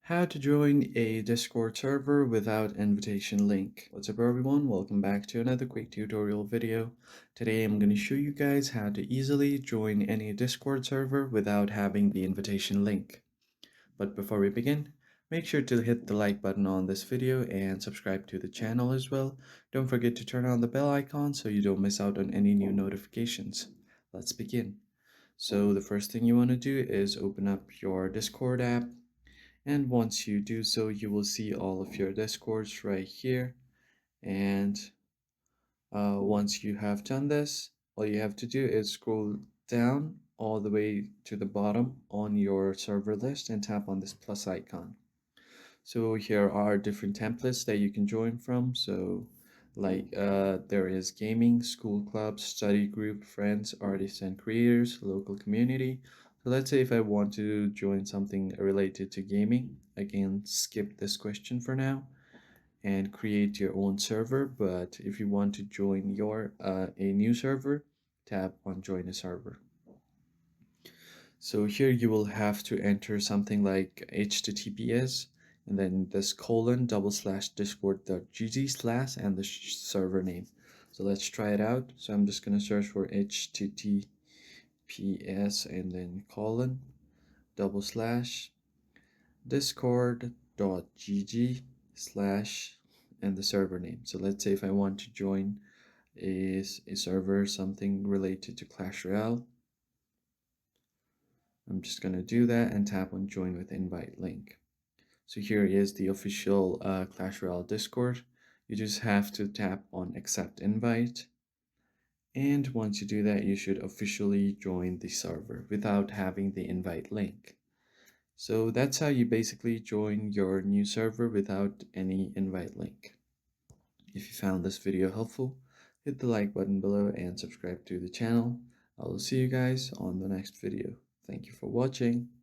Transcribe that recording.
How to join a Discord server without invitation link. What's up everyone, welcome back to another quick tutorial video. Today I'm going to show you guys how to easily join any Discord server without having the invitation link. But before we begin, make sure to hit the like button on this video and subscribe to the channel as well. Don't forget to turn on the bell icon so you don't miss out on any new notifications. Let's begin. So the first thing you want to do is open up your Discord app, and once you do so, you will see all of your Discords right here. And once you have done this, all you have to do is scroll down all the way to the bottom on your server list and tap on this plus icon. So here are different templates that you can join from. So there is gaming, school clubs, study group, friends, artists and creators, local community. So let's say if I want to join something related to gaming, I can skip this question for now and create your own server. But if you want to join a new server, tap on join a server. So here you will have to enter something like HTTPS and then this :/discord.gg/ and the server name. So let's try it out. So I'm just going to search for HTTPS and then : :discord.gg/ and the server name. So let's say if I want to join a server, something related to Clash Royale, I'm just going to do that and tap on join with invite link. So here is the official Clash Royale Discord. You just have to tap on accept invite. And once you do that, you should officially join the server without having the invite link. So that's how you basically join your new server without any invite link. If you found this video helpful, hit the like button below and subscribe to the channel. I will see you guys on the next video. Thank you for watching.